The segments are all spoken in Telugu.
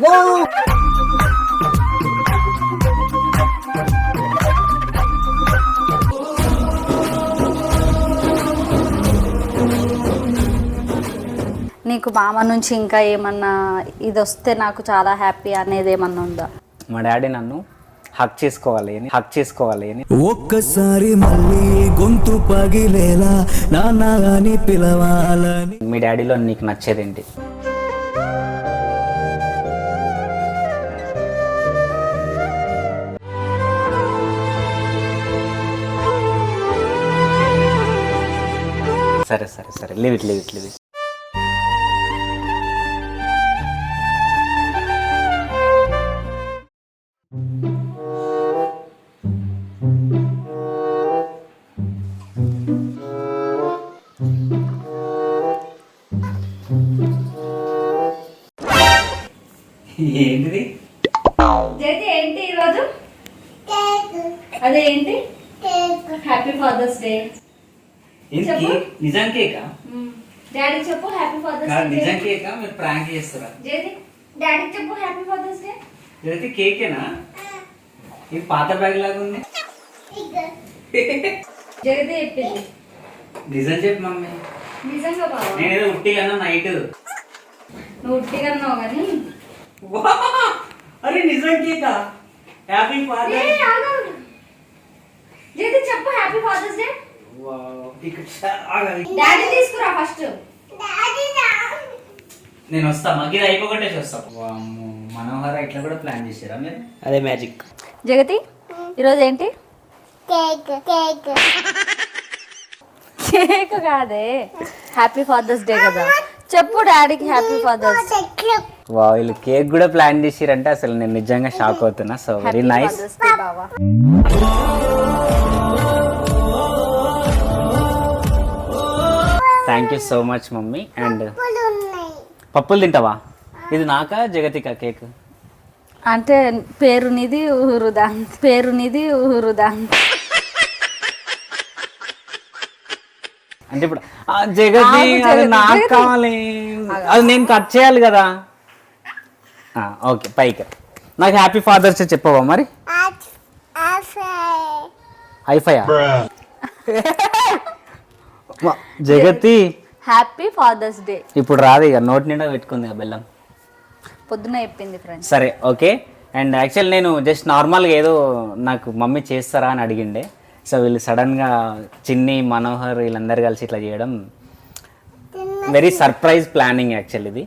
నీకు మామ నుంచి ఇంకా ఏమన్నా ఇది వస్తే నాకు చాలా హ్యాపీ అనేది ఏమన్నా ఉందా? మా డాడీ నన్ను హక్ చేసుకోవాలి అని ఒక్కసారి మళ్ళీ గొంతు పగిలేలా నాన్న అని పిలవాలని. మీ డాడీలో నీకు నచ్చేదేంటి? సరే లీవ్ ఇట్. ఏంటిది? ఏంటి ఈరోజు? అదేంటి? Happy father's day. నిజం కేకా? డాడీ చెప్పు హ్యాపీ ఫాదర్స్ డే. నిజం కేకా? మీరు ప్రాంక్ చేస్తారా? డాడీ చెప్పు హ్యాపీ ఫాదర్స్ డే. జగతి కేకేనా? ఇది పాత బ్యాగ్ లాగా ఉంది. జగతి చెప్పింది. నిజం చెప్పు మమ్మీ. నిజంగా బావ? నేనేదో ఉట్టిగా నైట్. నువ్వు ఉట్టిగా అన్నావు కానీ. అరే నిజం కేకా? Happy father. జగతి చెప్పు హ్యాపీ ఫాదర్స్ డే. డాడీ తీసుకురా ఫస్ట్. నేను వస్తా, మగ్గిది అయిపోగొట్టేసి వస్తా. మనోహర ఇట్లా కూడా ప్లాన్ చేసారా మీరు? అదే మ్యాజిక్. జగతి ఈరోజు ఏంటి? కేక్ కాదే, హ్యాపీ ఫాదర్స్ డే కదా. చెప్పు డాడీకి హ్యాపీ ఫాదర్స్. వీళ్ళు కేక్ కూడా ప్లాన్ చేసిరంటే అసలు నేను నిజంగా షాక్ అవుతున్నా. So very nice. Thank you so much mummy. And పప్పులు తింటావా? ఇది నాకా జగతికా కేక్? అంటే పేరునిది ఊరుదా. అంటే ఇప్పుడు జగతి అది నాకు కావాలి, అది నేను కట్ చేయాలి కదా. ఓకే పైకి. నాకు హ్యాపీ ఫాదర్స్ డే చెప్పవా మరి? ఐఫైయా? జగతి హ్యాపీ ఫాదర్స్ డే ఇప్పుడు రాదు ఇక, నోటి నిండా పెట్టుకుంది ఆ బెల్లం. పొద్దున చెప్పింది ఫ్రెండ్స్. సరే ఓకే. అండ్ యాక్చువల్ నేను జస్ట్ నార్మల్గా ఏదో నాకు మమ్మీ చేస్తారా అని అడిగిండే. సో వీళ్ళు సడన్గా చిన్ని మనోహర్ వీళ్ళందరూ కలిసి ఇట్లా చేయడం వెరీ సర్ప్రైజ్ ప్లానింగ్ యాక్చువల్ ఇది.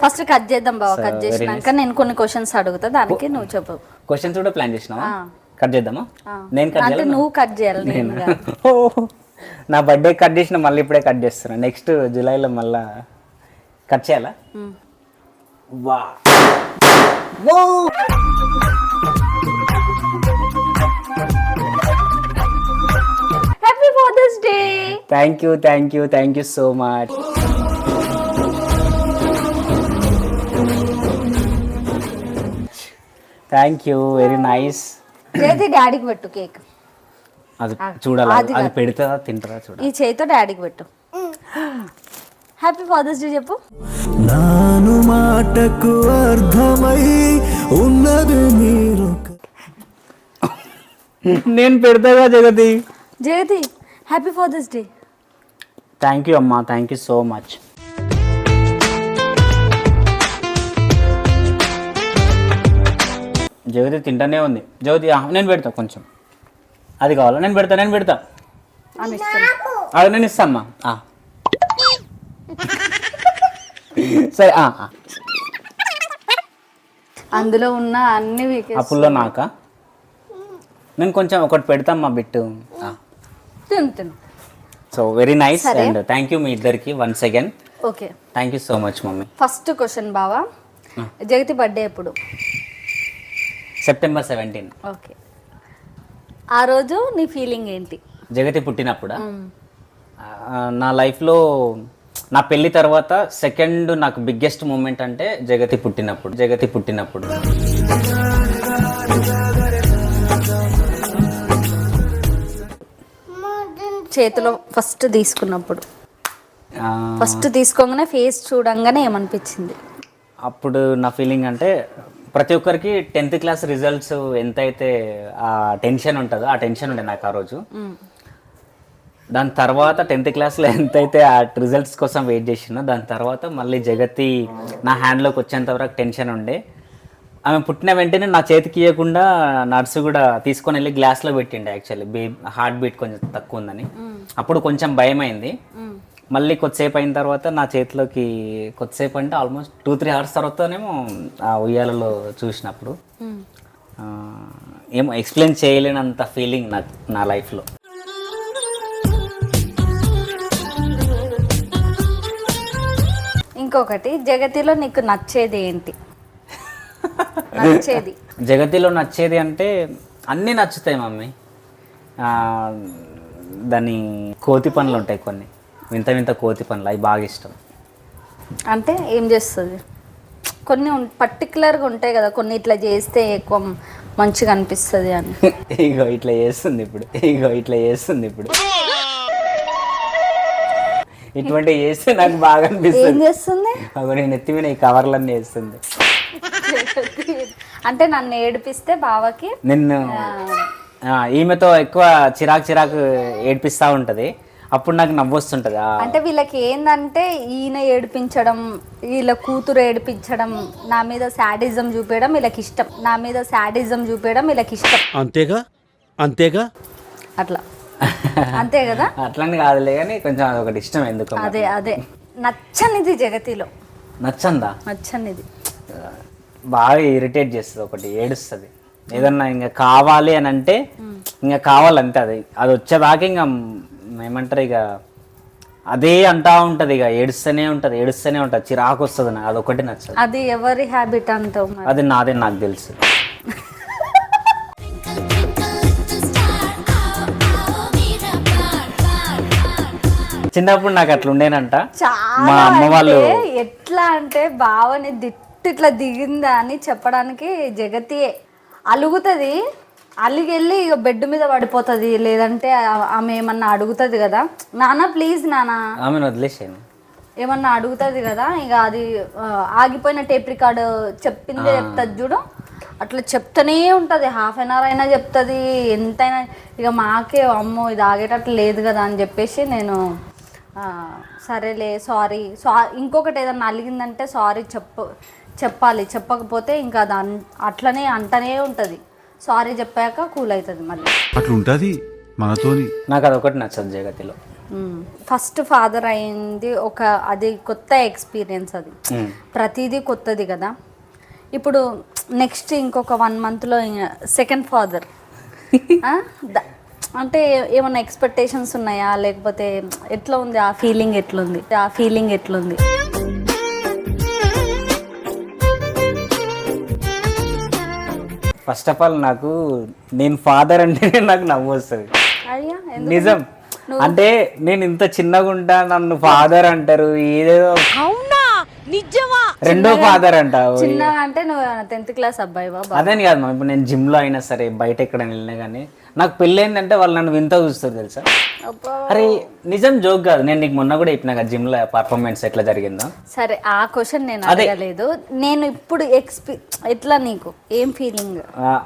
ఫస్ట్ కట్ చేద్దాం బావ. కట్ చేసినాక నేను కొన్ని క్వశ్చన్స్ అడుగుతా, దానికి నువ్వు చెప్పు. క్వశ్చన్స్ కూడా ప్లాన్ చేసినావా? కట్ చేద్దామా? నేను కట్ అంటే నువ్వు కట్ చేయాలి. నా బర్త్డే కట్ చేసిన మళ్ళీ ఇప్పుడే కట్ చేస్తున్నా. నెక్స్ట్ జూలైలో మళ్ళా కట్ చేయాలా? వా happy father's day. Thank you so much. Thank you, very nice. డాడీకి పెట్టు కేక్. అది చూడాలి, అది పెడతారా తింటారా చూడాలి. ఈ చేతితో డాడీకి పెట్టు. హ్యాపీ ఫాదర్స్ డే చెప్పు. నాను మాటకు అర్థమై ఉన్నది మీరు. నేను పెడతాగా Jagathi. Happy father's day. Thank you అమ్మా, thank you so much. Jagathi తింటానే ఉంది. జగతి నేను పెడతా కొంచెం. అది కావాలా? నేను పెడతా అది నేను ఇస్తా అమ్మా. సరే. అందులో ఉన్న అన్ని అప్పుల్లో నాకా? నేను కొంచెం ఒకటి పెడతామ్మా బిట్టు. తిను. So very nice. And thank you మీ ఇద్దరికి once again. Okay, thank you so much mummy. First question బావా, జగతి బర్త్డే ఎప్పుడు? సెప్టెంబర్ 17. ఓకే, ఆ రోజు నీ ఫీలింగ్ ఏంటి? జగతి పుట్టినప్పుడు నా లైఫ్లో నా పెళ్లి తర్వాత సెకండ్ నాకు బిగ్గెస్ట్ మూమెంట్ అంటే జగతి పుట్టినప్పుడు. చేతిలో ఫస్ట్ తీసుకున్నప్పుడు ఫస్ట్ తీసుకోగానే ఫేస్ చూడంగానే ఏమనిపించింది? అప్పుడు నా ఫీలింగ్ అంటే ప్రతి ఒక్కరికి 10th క్లాస్ రిజల్ట్స్ ఎంతైతే ఆ టెన్షన్ ఉంటుందో ఆ టెన్షన్ ఉండే నాకు ఆ రోజు. దాని తర్వాత 10th క్లాస్లో ఎంతైతే ఆ రిజల్ట్స్ కోసం వెయిట్ చేసినా దాని తర్వాత మళ్ళీ జగతి నా హ్యాండ్లోకి వచ్చేంత వరకు టెన్షన్ ఉండే. ఆమె పుట్టిన వెంటనే నా చేతికి ఇవ్వకుండా నర్సు కూడా తీసుకొని వెళ్ళి గ్లాస్లో పెట్టిండే. యాక్చువల్లీ హార్ట్ బీట్ కొంచెం తక్కువ ఉందని అప్పుడు కొంచెం భయం అయింది. మళ్ళీ కొద్దిసేపు అయిన తర్వాత నా చేతిలోకి కొద్దిసేపు అంటే ఆల్మోస్ట్ 2-3 అవర్స్ తర్వాతనేమో ఆ ఉయ్యాలలో చూసినప్పుడు ఏమో ఎక్స్ప్లెయిన్ చేయలేనంత ఫీలింగ్ నాకు నా లైఫ్లో. ఇంకొకటి, జగతిలో నీకు నచ్చేది ఏంటి? నచ్చేది జగతిలో నచ్చేది అంటే అన్నీ నచ్చుతాయి మమ్మీ. దాని కోతి పనులు ఉంటాయి కొన్ని, వింత వింత కోతి పనులు, అవి బాగా ఇష్టం. అంటే ఏం చేస్తుంది? కొన్ని పర్టికులర్గా ఉంటాయి కదా, కొన్ని ఇట్లా చేస్తే ఎక్కువ మంచిగా అనిపిస్తుంది అని. ఇగో ఇట్లా చేస్తుంది ఇప్పుడు, ఇగో ఇట్లా చేస్తుంది ఇప్పుడు, ఇటువంటి చేస్తే నాకు బాగా అనిపిస్తుంది. ఏం చేస్తుంది? అగో నేను ఎత్తి మీద ఈ కవర్లన్నీ వేస్తుంది. అంటే నన్ను ఏడిపిస్తే బావకి, నిన్ను ఈమెతో ఎక్కువ చిరాకు ఏడిపిస్తూ ఉంటుంది. అప్పుడు నాకు నవ్వొస్తుంటుంది. అంటే వీళ్ళకి ఏందంటే ఈయన ఏడిపించడం, వీళ్ళ కూతురు ఏడిపించడం, నా మీద శాడిజం చూపించడం వీళ్ళకి ఇష్టం, నా మీద శాడిజం చూపించడం వీళ్ళకి ఇష్టం. అంతేగా అంతేగా అట్లా అంతే కదా? అట్లని కాదులే కానీ కొంచెం అదొకటి ఇష్టం ఎందుకు. అదే నచ్చనిది జగతిలో. నచ్చందా? నచ్చనిది బాగా ఇరిటేట్ చేస్తుంది, ఒకటి ఏడుస్తుంది. ఏదన్నా ఇంకా కావాలి అని అంటే ఇంకా కావాలంతే, అది వచ్చేదాకా ఇంకా ఏమంటారు ఇక అదే అంటా ఉంటుంది, ఇక ఏడుస్తూనే ఉంటుంది, చిరాకు వస్తుంది నాకు. అదొకటి నచ్చదు. అది ఎవరి హ్యాబిట్ అంటావు? అది నాదే, నాకు తెలుసు. చిన్నప్పుడు నాకు అట్లా ఉండేనంట. మా అమ్మ వాళ్ళు ఎట్లా అంటే బావని ఇట్లా దిగిందా అని చెప్పడానికి జగతియే అలుగుతుంది, అలిగెళ్ళి ఇక బెడ్ మీద పడిపోతుంది. లేదంటే ఆమె ఏమన్నా అడుగుతుంది కదా, నాన్న ప్లీజ్ నాన్న, ఆమెను వదిలేసాను, ఏమన్నా అడుగుతుంది కదా, ఇక అది ఆగిపోయిన టేప్ రికార్డు చెప్పిందే చెప్తుంది చూడు, అట్లా చెప్తూనే ఉంటుంది. హాఫ్ అన్ అవర్ అయినా చెప్తుంది, ఎంతైనా. ఇక మాకే అమ్మో ఇది ఆగేటట్లు లేదు కదా అని చెప్పేసి నేను సరేలే సారీ ఇంకొకటి ఏదన్నా అలిగిందంటే సారీ చెప్పాలి, చెప్పకపోతే ఇంకా అది అట్లనే అంటనే ఉంటుంది. సారీ చెప్పాక కూల్ అవుతుంది మళ్ళీ. అట్లుంటది మనతోని. నాకు అదొకటి నచ్చదు జగతిలో. ఫస్ట్ ఫాదర్ అయింది అది కొత్త ఎక్స్పీరియన్స్, అది ప్రతిదీ కొత్తది కదా. ఇప్పుడు నెక్స్ట్ ఇంకొక 1 monthలో సెకండ్ ఫాదర్ అంటే ఏమన్నా ఎక్స్పెక్టేషన్స్ ఉన్నాయా, లేకపోతే ఎట్లా ఉంది ఆ ఫీలింగ్ ఎట్లుంది? ఫస్ట్ ఆఫ్ ఆల్ నాకు నేను ఫాదర్ అంటేనే నాకు నవ్వు వస్తుంది. అయ్యా నిజం. అంటే నేను ఇంత చిన్నగా ఉంటా, నన్ను ఫాదర్ అంటారు, ఏదేదో రెండో ఫాదర్ అంటావు. చిన్న అంటే నువ్వు 10th క్లాస్ అబ్బాయి బాబా? అదేని కాదు మా, ఇప్పుడు నేను జిమ్ లో అయినా సరే బయట ఎక్కడ వెళ్ళినా కానీ నాకు పెళ్ళి ఏంటంటే వాళ్ళు నన్ను వింత చూస్తారు తెలుసా. అరే నిజం, జోక్ కాదు. నేను నీకు మొన్న కూడా చెప్పినా కదా జిమ్ లో పర్ఫార్మెన్స్ ఎట్లా జరిగిందో. సరే ఆ క్వశ్చన్ నేను అడగలేదు. నేను ఇప్పుడు ఎట్లా నీకు ఏం ఫీలింగ్?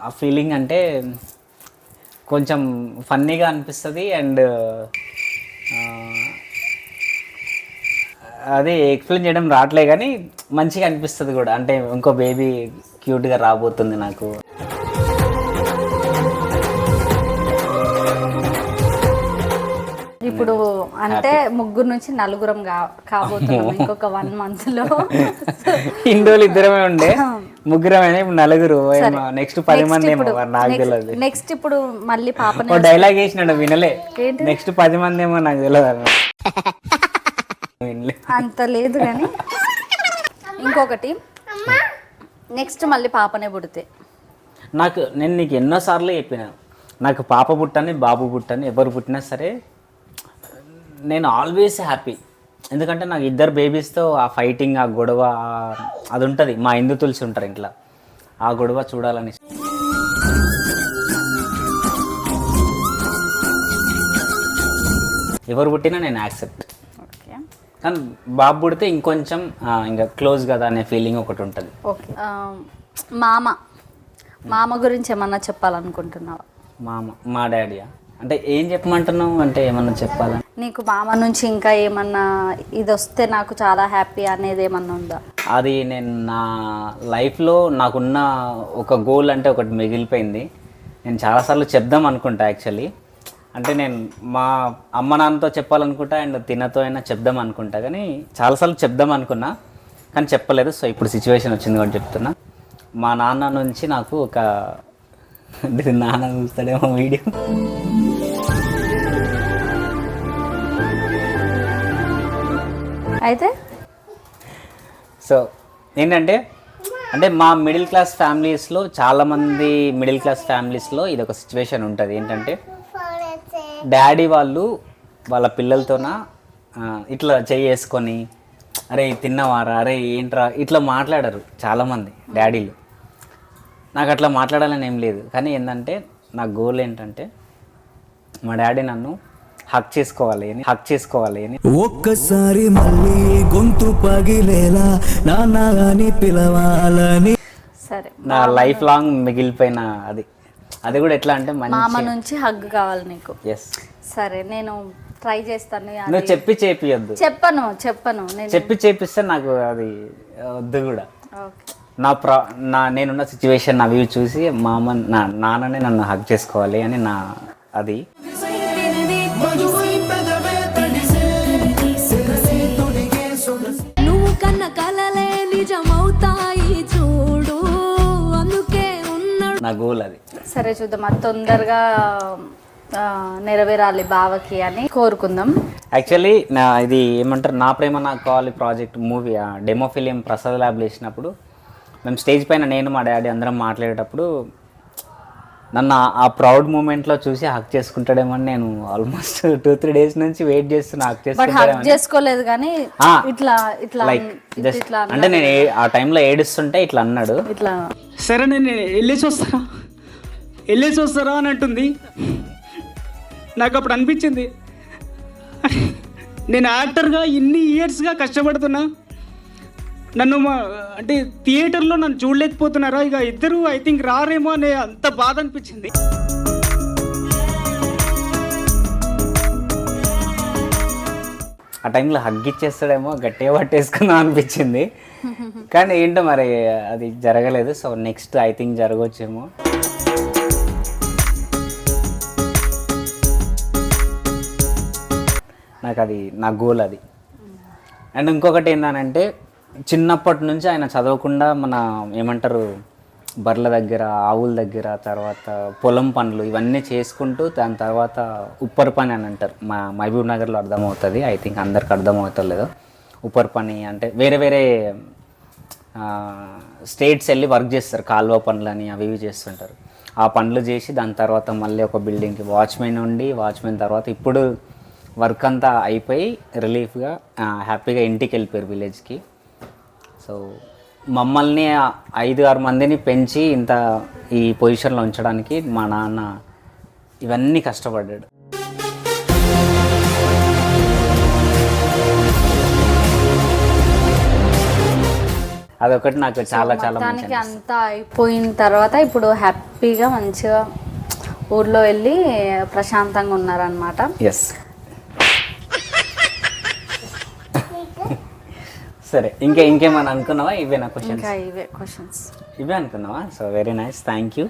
ఆ ఫీలింగ్ అంటే కొంచెం ఫన్నీగా అనిపిస్తుంది అండ్ అది ఎక్స్ప్లెయిన్ చేయడం రావట్లే కానీ మంచిగా అనిపిస్తుంది కూడా. అంటే ఇంకో బేబీ క్యూట్గా రాబోతుంది నాకు. ఇప్పుడు అంటే 3 నుంచి 4 కాబోతున్నాం ఇంకొక 1 monthలో. ఇండోలు 2 ఉండే, 3 ఇప్పుడు 4. నెక్స్ట్ 10 మంది ఏమో నాకు తెలియదు. నెక్స్ట్ ఇప్పుడు మళ్ళీ పాప డైలాగ్ వేసినాడు వినలే. నెక్స్ట్ 10 మంది ఏమో నాకు తెలియదు. అంత లేదు కానీ ఇంకొకటి నెక్స్ట్ మళ్ళీ పాపనే పుడితే నేను నీకు ఎన్నోసార్లు చెప్పిన, నాకు పాప పుట్టని బాబు పుట్టని ఎవరు పుట్టినా సరే నేను ఆల్వేస్ హ్యాపీ. ఎందుకంటే నాకు 2 బేబీస్తో ఆ ఫైటింగ్, ఆ గొడవ అది ఉంటుంది. మా హిందూ తులసి ఉంటారు ఇంట్లో, ఆ గొడవ చూడాలని. ఎవరు పుట్టినా నేను యాక్సెప్ట్. ఓకే కానీ బాబు పుడితే ఇంకొంచెం ఇంకా క్లోజ్ కదా అనే ఫీలింగ్ ఒకటి ఉంటుంది. ఓకే, మామ గురించి ఏమన్నా చెప్పాలనుకుంటున్నావా? మా డాడీయా అంటే ఏం చెప్పమంటున్నావు, అంటే ఏమన్నా చెప్పాలా? నీకు మామ నుంచి ఇంకా ఏమన్నా ఇది వస్తే నాకు చాలా హ్యాపీ అనేది ఏమన్నా ఉందా? అది నేను నా లైఫ్లో నాకున్న ఒక గోల్ అంటే ఒకటి మిగిలిపోయింది. నేను చాలాసార్లు చెప్దాం అనుకుంటా యాక్చువల్లీ. అంటే నేను మా అమ్మ నాన్నతో చెప్పాలనుకుంటా అండ్ తినతో అయినా చెప్దాం అనుకుంటా, కానీ చాలాసార్లు చెప్దాం అనుకున్నా కానీ చెప్పలేదు. సో ఇప్పుడు సిచ్యువేషన్ వచ్చింది కాబట్టి చెప్తున్నా. మా నాన్న నుంచి నాకు ఒక నాన్న చూస్తాడేమో వీడియో. అయితే సో ఏంటంటే అంటే మా మిడిల్ క్లాస్ ఫ్యామిలీస్లో చాలామంది మిడిల్ క్లాస్ ఫ్యామిలీస్లో ఇది ఒక సిచ్యువేషన్ ఉంటుంది. ఏంటంటే డాడీ వాళ్ళు వాళ్ళ పిల్లలతోన ఇట్లా చేసుకొని అరే తిన్నవారా, అరే ఏంట్రా ఇట్లా మాట్లాడరు చాలామంది డాడీలు. నాకు అట్లా మాట్లాడాలని ఏం లేదు, కానీ ఏంటంటే నా గోల్ ఏంటంటే మా డాడీ నన్ను హక్ చేసుకోవాలి అని ఒక్కసారి మళ్ళీ గొంతు పగిలేలా నాన్న అని పిలవాలని. సరే, నా లైఫ్ లాంగ్ మిగిలిపోయిన అది కూడా ఎట్లా అంటే మామ నుంచి హగ్ కావాలి నీకు. ఎస్. సరే, నేను ట్రై చేస్తాను. నువ్వు చెప్పి చేపియొద్దు. చెప్పను నేను చెప్పి చేపిస్తే నాకు అది వద్దు కూడా. ఓకే, నేనున్న సిచ్యువేషన్ అవి చూసి నాన్ననే నన్ను హగ్ చేసుకోవాలి అని నా అది. నువ్వు కన్న కలలే నిజమవుతాయి చూడు, అందుకే ఉన్నాడు నా గోల్ అది. సరే చూద్దాం, అది తొందరగా నెరవేరాలి బావకి అని కోరుకుందాం. యాక్చువల్లీ ఇది ఏమంటారు, నా ప్రేమ నాకు కావాలి project movie demo film Prasad ల్యాబ్లో వేసినప్పుడు మేము స్టేజ్ పైన నేను మా డాడీ అందరం మాట్లాడేటప్పుడు నన్ను ఆ ప్రౌడ్ మూమెంట్లో చూసి హక్ చేసుకుంటాడేమో అని నేను ఆల్మోస్ట్ 2-3 డేస్ నుంచి వెయిట్ చేస్తున్నా. హక్ చేసుకోలేదు కానీ ఇట్లా ఇట్లా లైక్ జస్ట్ అంటే నేను ఆ టైంలో ఏడుస్తుంటే ఇట్లా అన్నాడు. ఇట్లా సరే నేను వెళ్ళేసి వస్తారా అని అంటుంది. నాకు అప్పుడు అనిపించింది, నేను యాక్టర్గా ఇన్ని ఇయర్స్గా కష్టపడుతున్నా, నన్ను అంటే థియేటర్లో నన్ను చూడలేకపోతున్నారా, ఇక ఇద్దరు ఐ థింక్ రారేమో అనే అంత బాధ అనిపించింది. ఆ టైంలో హగ్ ఇచ్చేస్తాడేమో గట్టిగా పట్టేసుకుందాం అనిపించింది, కానీ ఏంటో మరి అది జరగలేదు. సో నెక్స్ట్ ఐ థింక్ జరగవచ్చేమో. నాకు అది నా గోల్ అది. అండ్ ఇంకొకటి ఏంటంటే చిన్నప్పటి నుంచి ఆయన చదవకుండా మన ఏమంటారు బర్ల దగ్గర, ఆవుల దగ్గర, తర్వాత పొలం పనులు ఇవన్నీ చేసుకుంటూ దాని తర్వాత ఉప్పర్ పని అని అంటారు. మా మహబూబ్ నగర్లో అర్థమవుతుంది, ఐ థింక్ అందరికి అర్థమవుతలేదు. ఉప్పర్ పని అంటే వేరే వేరే స్టేట్స్ వెళ్ళి వర్క్ చేస్తారు, కాలువ పనులని అవి ఇవి చేస్తుంటారు. ఆ పనులు చేసి దాని తర్వాత మళ్ళీ ఒక బిల్డింగ్కి వాచ్మెన్ ఉండి, వాచ్మెన్ తర్వాత ఇప్పుడు వర్క్ అంతా అయిపోయి రిలీఫ్గా హ్యాపీగా ఇంటికి వెళ్ళిపోయారు విలేజ్కి. సో మమ్మల్ని 5-6 మందిని పెంచి ఇంత ఈ పొజిషన్లో ఉంచడానికి మా నాన్న ఇవన్నీ కష్టపడ్డాడు. అదొకటి నాకు చాలా చాలా మొత్తానికి అంతా అయిపోయిన తర్వాత ఇప్పుడు హ్యాపీగా మంచిగా ఊర్లో వెళ్ళి ప్రశాంతంగా ఉన్నారనమాట. ఎస్. సరే, ఇంకేమైనా అనుకున్నావా? ఇవేనా క్వశ్చన్స్? ఇవే క్వశ్చన్స్, ఇవే అనుకున్నావా? So very nice, thank you.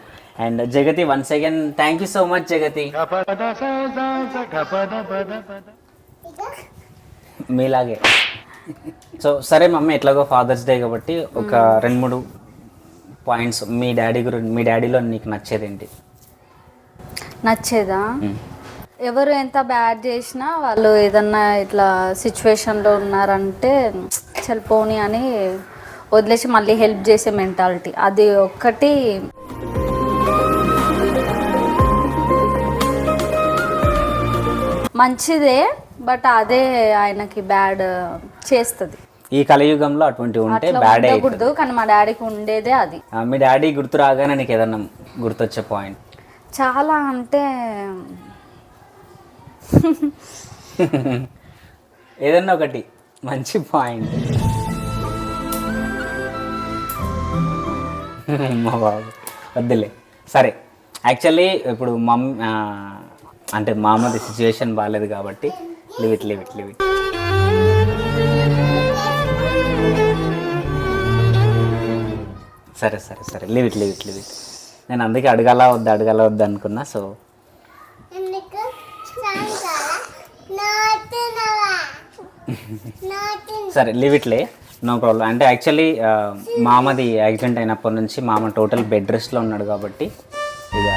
And Jagathi once again thank you so much Jagathi. మీలాగే. సో సరే మమ్మీ, ఎట్లాగో ఫాదర్స్ డే కాబట్టి ఒక 2-3 పాయింట్స్ మీ డాడీలో నీకు నచ్చేది ఏంటి? నచ్చేదా? ఎవరు ఎంత బ్యాడ్ చేసినా వాళ్ళు ఏదన్నా ఇట్లా సిచ్యువేషన్లో ఉన్నారంటే చల్పోని అని వదిలేసి మళ్ళీ హెల్ప్ చేసే మెంటాలిటీ, అది ఒక్కటి మంచిదే. బట్ అదే ఆయనకి బ్యాడ్ చేస్తుంది. ఈ కలియుగంలో అటువంటివి ఉంటే బ్యాడ్ ఉండకూడదు, కానీ మా డాడీకి ఉండేదే అది. మీ డాడీ గుర్తు రాగానే నీకు ఏదన్నా గుర్తొచ్చే పాయింట్? చాలా అంటే ఏదన్నా ఒకటి మంచి పాయింట్. మా బాబు వద్దులే. సరే, యాక్చువల్లీ ఇప్పుడు అంటే మామది సిచ్యువేషన్ బాగాలేదు కాబట్టి లివ్ ఇట్. సరే లివ్ ఇట్. నేను అందుకే అడగాల వద్దా అనుకున్నా. సో సరే లివ్ ఇట్లే, నో ప్రాబ్లం. అంటే యాక్చువల్లీ మామది యాక్సిడెంట్ అయినప్పటి నుంచి మామ టోటల్ బెడ్ రెస్ట్లో ఉన్నాడు కాబట్టి ఇక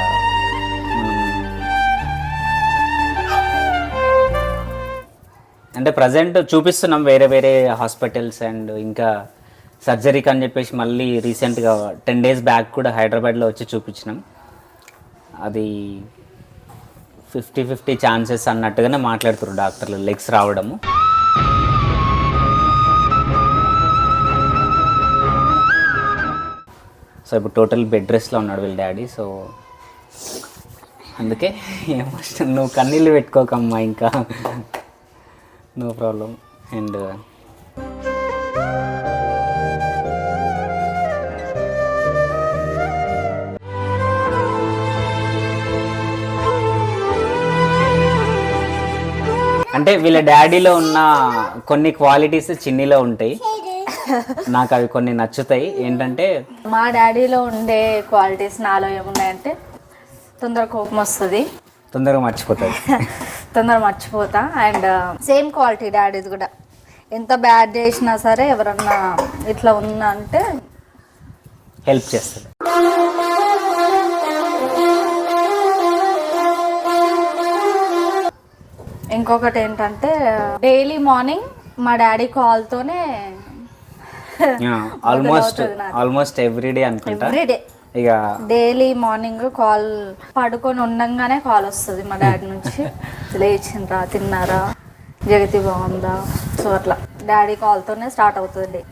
అంటే ప్రజెంట్ చూపిస్తున్నాం వేరే హాస్పిటల్స్ అండ్ ఇంకా సర్జరీకి అని చెప్పేసి మళ్ళీ రీసెంట్గా 10 days బ్యాక్ కూడా హైదరాబాద్లో వచ్చి చూపించినాం. అది 50-50 ఛాన్సెస్ అన్నట్టుగానే మాట్లాడుతున్నారు డాక్టర్లు, లెగ్స్ రావడము. సో ఇప్పుడు టోటల్ బెడ్ రెస్ట్లో ఉన్నాడు వీళ్ళ డాడీ. సో అందుకే ఏమో నువ్వు కన్నీళ్ళు పెట్టుకోకమ్మా, ఇంకా నో ప్రాబ్లం. అండ్ అంటే వీళ్ళ డాడీలో ఉన్న కొన్ని క్వాలిటీస్ చిన్నిలో ఉంటాయి, నాకు అవి కొన్ని నచ్చుతాయి. ఏంటంటే మా డాడీలో ఉండే క్వాలిటీస్ నాలో ఏమున్నాయంటే తొందరగా కోపం వస్తుంది, తొందరగా మర్చిపోతా. అండ్ సేమ్ క్వాలిటీ డాడీది కూడా. ఎంత బ్యాడ్ చేసినా సరే ఎవరన్నా ఇట్లా ఉన్నా అంటే హెల్ప్ చేస్తుంది. ఇంకొకటి ఏంటంటే డైలీ మార్నింగ్ మా డాడీ కాల్తోనే ఆల్మోస్ట్ ఎవ్రీడే అనుకుంటా. ఎవ్రీడే ఇక డైలీ మార్నింగ్ కాల్, పడుకొని ఉండంగానే కాల్ వస్తుంది మా డాడీ నుంచి. లేచిండ్రా, తిన్నారా, జగతి బాగుందా. సో అట్లా డాడీ కాల్తోనే స్టార్ట్ అవుతుంది.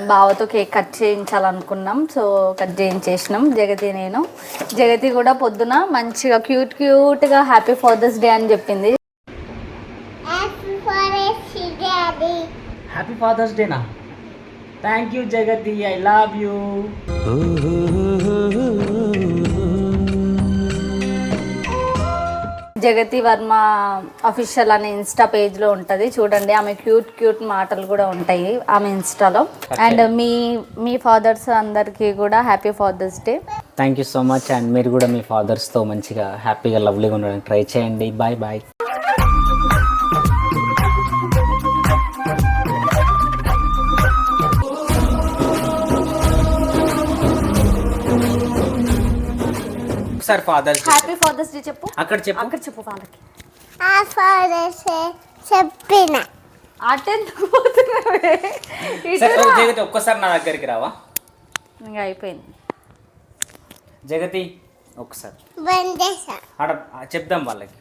బావతో కేక్ కట్ చేయించాలనుకున్నాం, సో కట్ చేయించేసినాం జగతి కూడా పొద్దున మంచిగా క్యూట్గా హ్యాపీ ఫాదర్స్ డే అని చెప్పింది. హ్యాపీ ఫాదర్స్ డేనా? Thank you Jagathi, I love you. Jagathi Varma official అనే ఇన్స్టా పేజ్లో ఉంటుంది, చూడండి. ఆమె క్యూట్ మాటలు కూడా ఉంటాయి ఆమె ఇన్స్టాలో. అండ్ మీ ఫాదర్స్ అందరికీ కూడా happy father's day. Thank you so much. And మీరు కూడా మీ ఫాదర్స్తో మంచిగా హ్యాపీగా లవ్లీగా ఉండడానికి ట్రై చేయండి. బాయ్. ఒకసారి హ్యాపీ ఫాదర్స్ డే చెప్పు. అక్కడ చెప్పు వాళ్ళకి. చెప్పిన జగతి ఒక్కసారి నా దగ్గరికి రావా? ఇంకా అయిపోయింది. జగతి ఒక్కసారి చెప్దాం వాళ్ళకి.